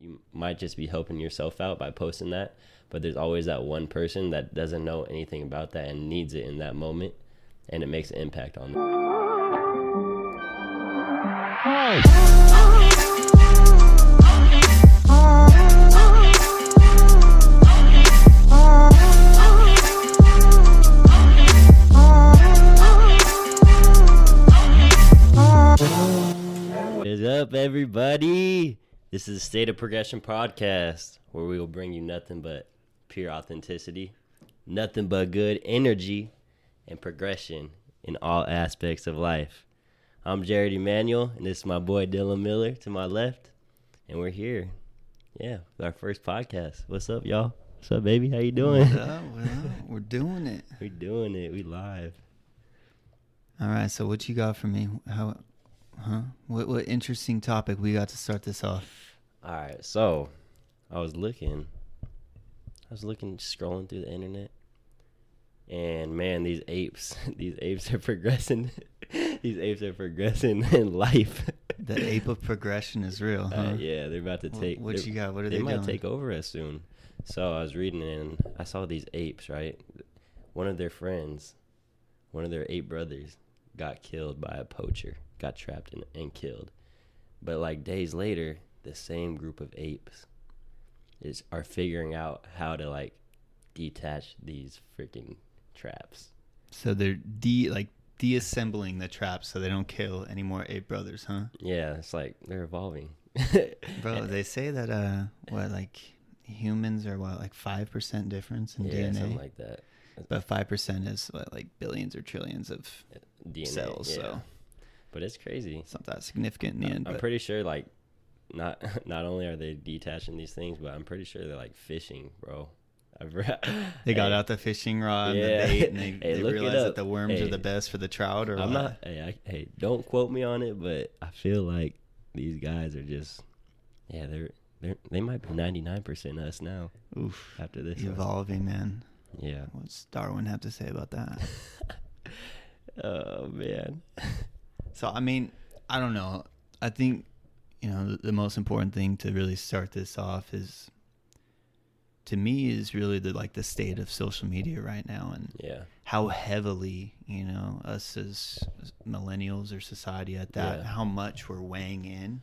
you might just be helping yourself out by posting that, but there's always that one person that doesn't know anything about that and needs it in that moment, and it makes an impact on them. What is up, everybody? This is the State of Progression podcast, where we will bring you nothing but pure authenticity, nothing but good energy, and progression in all aspects of life. I'm Jared Emanuel, and this is my boy Dylan Miller to my left, and we're here, with our first podcast. What's up, y'all? What's up, baby? How you doing? What up? We're doing it. We're doing it. We live. All right. So what you got for me? What interesting topic we got to start this off? All right. So I was looking, scrolling through the internet, and man, these apes are progressing. These apes are progressing in life. The ape of progression is real, huh? Yeah, they're about to take. What you got? What are they they might doing? take over us soon. So I was reading and I saw these apes, right? One of their friends, one of their ape brothers, got killed by a poacher, got trapped and killed. But like days later, the same group of apes are figuring out how to like detach these freaking traps. So they're deassembling the traps so they don't kill any more ape brothers, huh? Yeah, it's like they're evolving. Bro, they say that humans are 5% difference in DNA, something like that. but 5% is like billions or trillions of DNA cells. Yeah. So but it's crazy. it's not that significant in the end. I'm But pretty sure like not only are they detaching these things, but I'm pretty sure they're like fishing, bro. They got out the fishing rod and the bait, and they realized that the worms are the best for the trout. Or I'm what? not. Hey, don't quote me on it, but I feel like these guys are just. Yeah, they might be 99% us now. Oof. After this, Evolving, man. Yeah. What's Darwin have to say about that? Oh man. So I mean, I don't know. I think the most important thing to really start this off is, to me, is really the state of social media right now, and how heavily us as millennials or society at that, how much we're weighing in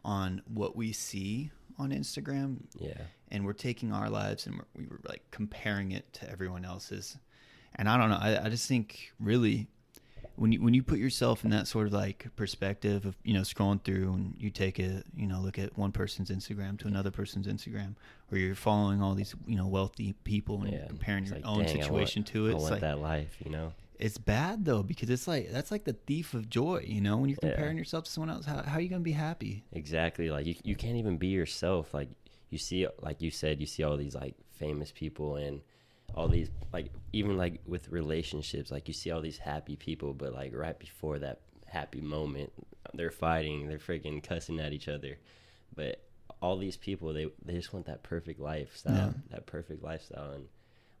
on what we see on Instagram, and we're taking our lives and we were like comparing it to everyone else's. And I don't know, I just think really when you put yourself in that sort of like perspective of scrolling through, and you take a look at one person's Instagram to another person's Instagram, or you're following all these wealthy people and comparing your own situation to it. I want that life, It's bad though, because it's like that's like the thief of joy, when you're comparing yourself to someone else. How are you gonna be happy? Exactly. Like you can't even be yourself. Like you see, like you said, you see all these like famous people and all these like even like with relationships, like you see all these happy people, but like right before that happy moment, they're fighting, they're freaking cussing at each other. But all these people, they just want that perfect lifestyle, and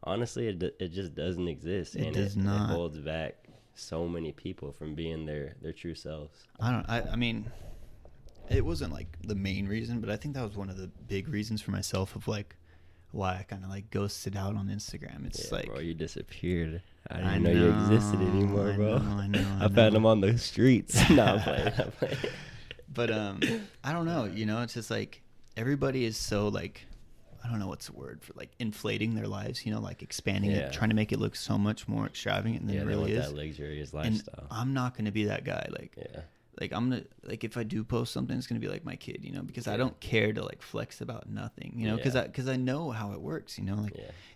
honestly, it just doesn't exist. It does not. It holds back so many people from being their true selves. I mean, it wasn't like the main reason, but I think that was one of the big reasons for myself of like why I kind of like ghosted out on Instagram. It's like, bro, you disappeared. I didn't know you existed anymore, bro. I know. I found them on the streets. No, I'm playing. But I don't know. It's just like everybody is so like, I don't know what's the word for like inflating their lives, like expanding it, trying to make it look so much more extravagant than it really is. That luxurious lifestyle. And I'm not going to be that guy. Like I'm gonna, like, if I do post something, it's gonna be like my kid, because I don't care to like flex about nothing, because I know how it works,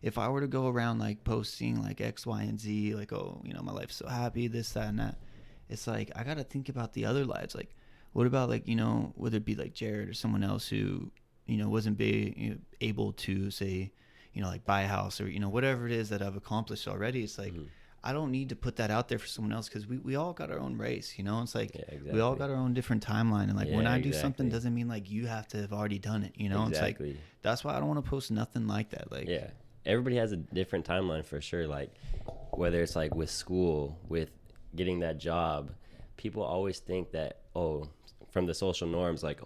if I were to go around like posting like X, Y, and Z, like, oh, my life's so happy, this, that, and that, it's like I gotta think about the other lives. Like, what about like whether it be like Jared or someone else who wasn't able to say like buy a house or whatever it is that I've accomplished already. It's like I don't need to put that out there for someone else, because we all got our own race, It's like we all got our own different timeline, and like when I do something doesn't mean like you have to have already done it, It's like that's why I don't want to post nothing like that. Like everybody has a different timeline for sure. Like whether it's like with school, with getting that job, people always think that from the social norms, like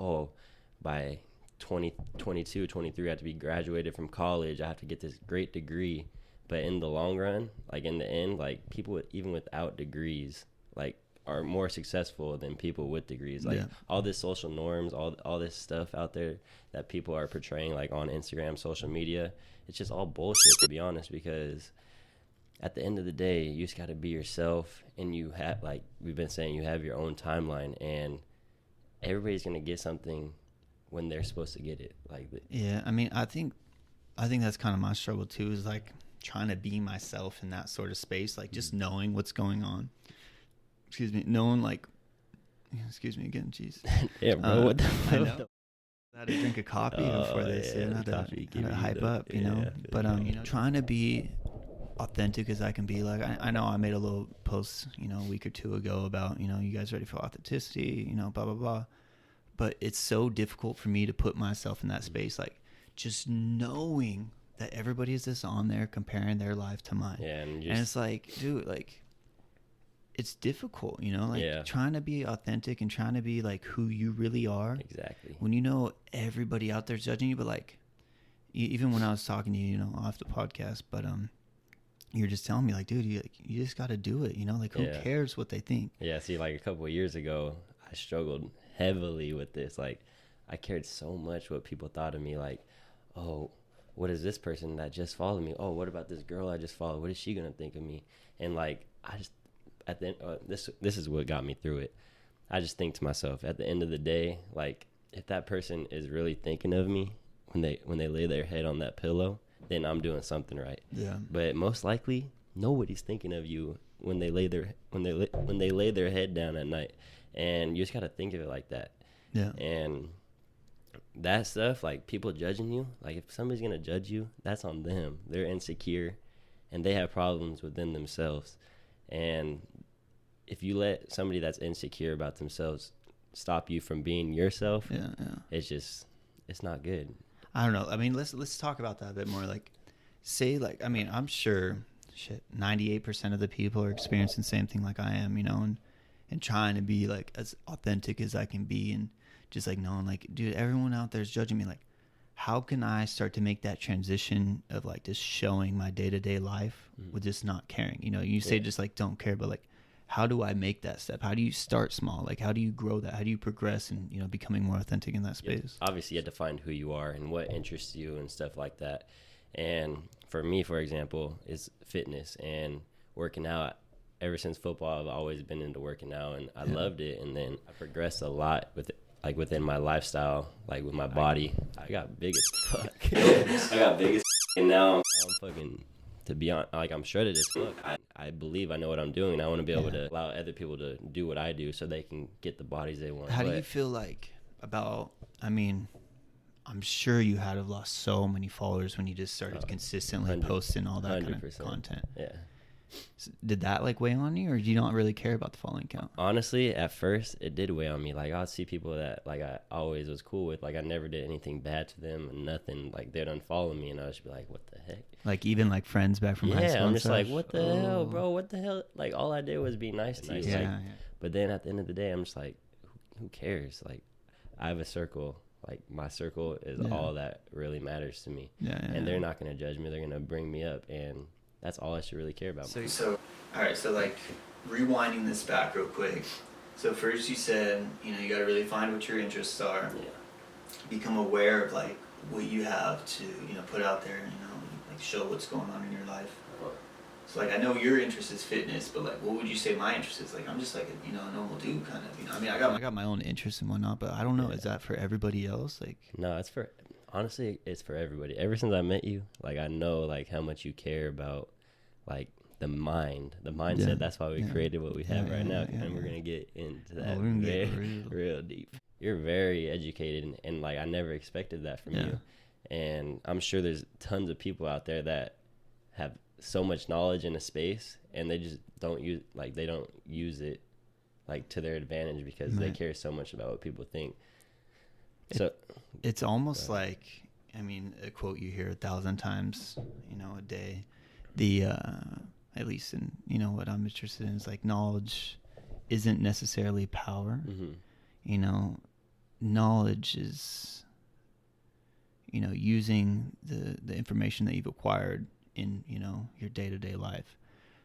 by 22, 23, I have to be graduated from college. I have to get this great degree. But in the long run, like in the end, like people even without degrees, like are more successful than people with degrees. Like all this social norms, all this stuff out there that people are portraying, like on Instagram, social media, it's just all bullshit, to be honest, because at the end of the day, you just got to be yourself, and you have, like we've been saying, you have your own timeline, and everybody's going to get something when they're supposed to get it. Like, yeah, I mean, I think that's kind of my struggle too, is like trying to be myself in that sort of space, like just knowing what's going on. Excuse me, knowing like, excuse me again, jeez. Yeah, bro, what the I know. I had to drink a coffee before this, and I had to hype up, you know. But trying to be authentic as I can be. Like I know I made a little post, you know, a week or two ago about, you know, you guys ready for authenticity, you know, blah blah blah. But it's so difficult for me to put myself in that space, like just knowing that everybody is just on there comparing their life to mine. Yeah, and it's like, dude, like, it's difficult, you know, like trying to be authentic and trying to be like who you really are. Exactly. When you know everybody out there judging you, but like, even when I was talking to you, you know, off the podcast, but you're just telling me like, dude, you just got to do it, you know, like who cares what they think? Yeah. See, like a couple of years ago, I struggled heavily with this. Like, I cared so much what people thought of me. Like, oh, what is this person that just followed me? Oh, what about this girl I just followed? What is she gonna think of me? And like, I just at the end, this is what got me through it. I just think to myself, at the end of the day, like if that person is really thinking of me when they lay their head on that pillow, then I'm doing something right. Yeah. But most likely, nobody's thinking of you when they lay their head down at night, and you just gotta think of it like that. Yeah. And that stuff, like people judging you, like if somebody's gonna judge you, that's on them. They're insecure, and they have problems within themselves. And if you let somebody that's insecure about themselves stop you from being yourself, it's not good. I don't know. I mean, let's talk about that a bit more. Like, say, like, I mean, I'm sure, 98% of the people are experiencing the same thing like I am, you know, and trying to be like as authentic as I can be, and just like knowing, like, dude, everyone out there is judging me. Like, how can I start to make that transition of like just showing my day-to-day life with just not caring? You know, you say just like don't care, but like, how do I make that step? How do you start small? Like, how do you grow that? How do you progress and, you know, becoming more authentic in that space? Obviously, you have to find who you are and what interests you and stuff like that. And for me, for example, is fitness and working out. Ever since football, I've always been into working out, and I loved it. And then I progressed a lot with it, like within my lifestyle, like with my body. I got big as fuck. I got big as and now I'm fucking, to be honest, like I'm shredded as fuck. I believe I know what I'm doing, and I want to be able to allow other people to do what I do so they can get the bodies they want. How do you feel like about, I mean, I'm sure you had have lost so many followers when you just started consistently posting all that 100%. Kind of content. Yeah. So did that like weigh on you, or do you not really care about the following count? Honestly, at first it did weigh on me. Like I'd see people that like I always was cool with, like I never did anything bad to them and nothing. Like they'd unfollow me, and I would just be like, "What the heck?" Like even like friends back from high school. Yeah, I'm just like, "What the hell, bro? What the hell?" Like all I did was be nice to you. Yeah. But then at the end of the day, I'm just like, "Who cares?" Like I have a circle. Like my circle is all that really matters to me. And they're not gonna judge me. They're gonna bring me up, and that's all I should really care about. So, all right. So, like, rewinding this back real quick. So, first you said, you know, you got to really find what your interests are. Yeah. Become aware of, like, what you have to, you know, put out there, you know, like, show what's going on in your life. So, like, I know your interest is fitness, but, like, what would you say my interest is? Like, I'm just, like, a, you know, a normal dude kind of, you know. I mean, I got my own interests and whatnot, but I don't know. Is that for everybody else? Like, no, honestly, it's for everybody. Ever since I met you, like, I know, like, how much you care about, like, the mindset. Yeah. That's why we created what we have right now, and we're going to get into that real deep. You're very educated, and, like, I never expected that from you. And I'm sure there's tons of people out there that have so much knowledge in a space, and they just don't use it, like, to their advantage because they care so much about what people think. So it's almost like, I mean, a quote you hear 1,000 times, you know, a day. The at least in, you know, what I'm interested in is like knowledge isn't necessarily power. You know, knowledge is you know, using the information that you've acquired in, you know, your day-to-day life.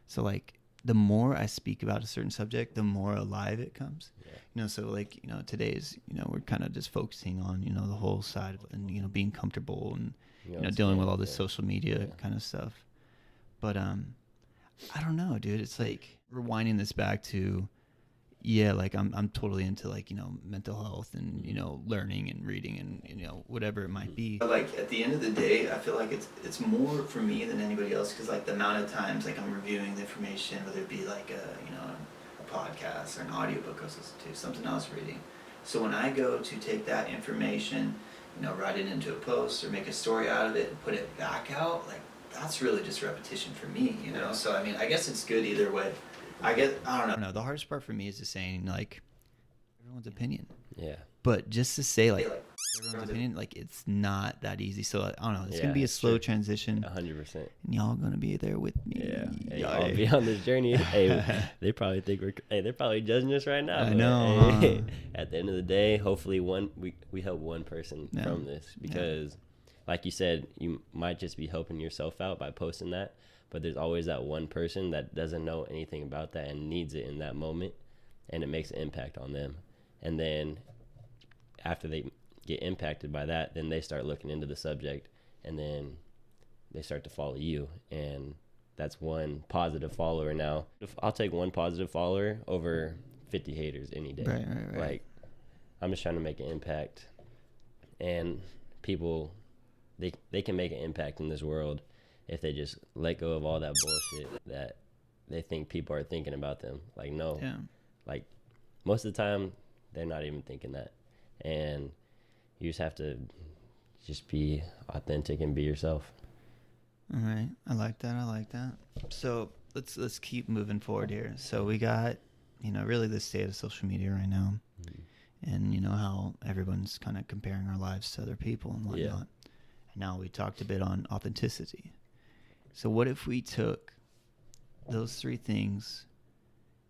So like the more I speak about a certain subject, the more alive it comes. Yeah. You know, so like, you know, today's, you know, we're kind of just focusing on, you know, the whole side and, you know, being comfortable and, you know, dealing with all this social media kind of stuff. But I don't know, dude. It's like rewinding this back to, yeah, like I'm totally into like, you know, mental health and, you know, learning and reading and, you know, whatever it might be. But like at the end of the day, I feel like it's more for me than anybody else, because like the amount of times like I'm reviewing the information, whether it be like a, you know, a podcast or an audiobook I was listening to, something else reading. So when I go to take that information, you know, write it into a post or make a story out of it and put it back out, like that's really just repetition for me, you know? So I mean, I guess it's good either way. I don't know. The hardest part for me is just saying like everyone's opinion. Yeah. But just to say like everyone's opinion, like it's not that easy. So I don't know. It's gonna be a slow transition. 100%. And y'all gonna be there with me. Yeah. Hey, I'll be on this journey. Hey, they probably think they're probably judging us right now. I know. Hey, at the end of the day, hopefully we help one person from this, because like you said, you might just be helping yourself out by posting that. But there's always that one person that doesn't know anything about that and needs it in that moment, and it makes an impact on them. And then after they get impacted by that, then they start looking into the subject, and then they start to follow you. And that's one positive follower. Now, I'll take one positive follower over 50 haters any day. Right. Like, I'm just trying to make an impact. And people, they can make an impact in this world if they just let go of all that bullshit that they think people are thinking about them. Like, no. Yeah. Like, most of the time, they're not even thinking that. And you just have to just be authentic and be yourself. All right. I like that. So let's keep moving forward here. So we got, you know, really the state of social media right now. Mm-hmm. And, you know, how everyone's kind of comparing our lives to other people and whatnot. Yeah. And now we talked a bit on authenticity. So what if we took those three things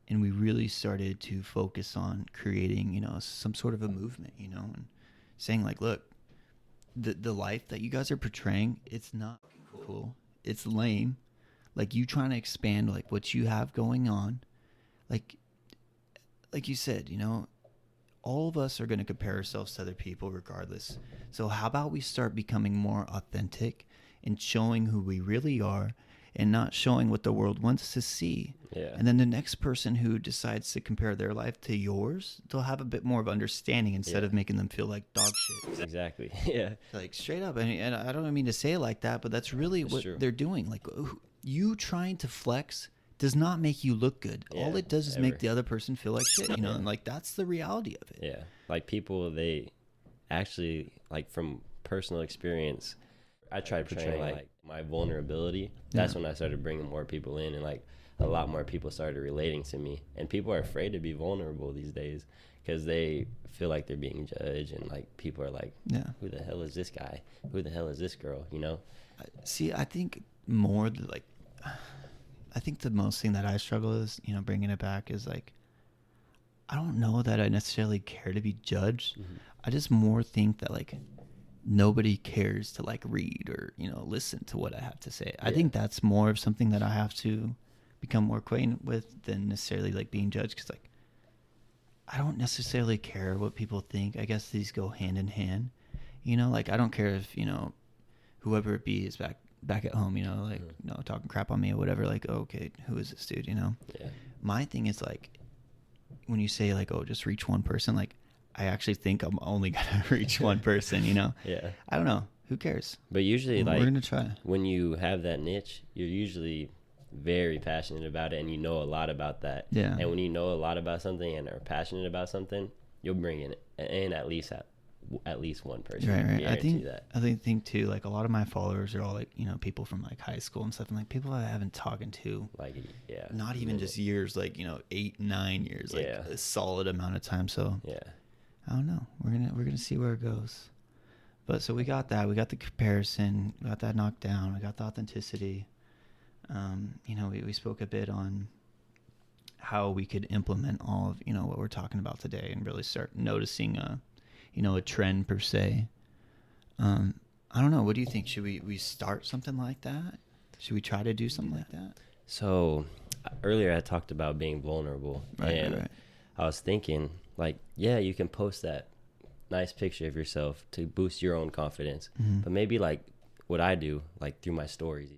and we really started to focus on creating, you know, some sort of a movement, you know, and saying like, look, the life that you guys are portraying, it's not cool. It's lame. Like, you trying to expand like what you have going on. Like you said, you know, all of us are going to compare ourselves to other people regardless. So how about we start becoming more authentic and showing who we really are, and not showing what the world wants to see. Yeah. And then the next person who decides to compare their life to yours, they'll have a bit more of understanding instead of making them feel like dog shit. Exactly. Yeah. Like, straight up. And I don't mean to say it like that, but that's really what they're doing. Like, you trying to flex does not make you look good. Yeah, all it does is make the other person feel like shit, you know? And like, that's the reality of it. Yeah. Like, people, they actually, like, from personal experience, I tried portraying like my vulnerability. That's when I started bringing more people in, and like a lot more people started relating to me. And people are afraid to be vulnerable these days because they feel like they're being judged, and like people are like, who the hell is this guy? Who the hell is this girl? You know? See, I think more like, I think the most thing that I struggle is, you know, bringing it back is like, I don't know that I necessarily care to be judged. Mm-hmm. I just more think that like, nobody cares to like read or, you know, listen to what I have to say. I think that's more of something that I have to become more acquainted with than necessarily like being judged. Cause like, I don't necessarily care what people think. I guess these go hand in hand, you know, like I don't care if, you know, whoever it be is back at home, you know, like, you know, talking crap on me or whatever, like, oh, okay, who is this dude, you know? Yeah. My thing is like, when you say like, oh, just reach one person, like, I actually think I'm only going to reach one person, you know? Yeah. I don't know. Who cares? But usually, like, we're going to try. When you have that niche, you're usually very passionate about it, and you know a lot about that. Yeah. And when you know a lot about something and are passionate about something, you'll bring in at least one person. Right. I think too, like, a lot of my followers are all like, you know, people from like high school and stuff, and like people I haven't talked to, like, not even just years, like, you know, 8-9 years, like a solid amount of time. So I don't know. We're gonna see where it goes. But so we got that. We got the comparison. We got that knocked down. We got the authenticity. You know, we spoke a bit on how we could implement all of, you know, what we're talking about today and really start noticing you know, a trend per se. I I don't know. What do you think? Should we start something like that? Should we try to do something like that? So earlier I talked about being vulnerable, and Right. I was thinking, like, yeah, you can post that nice picture of yourself to boost your own confidence, Mm-hmm. but maybe like what I do, like through my stories,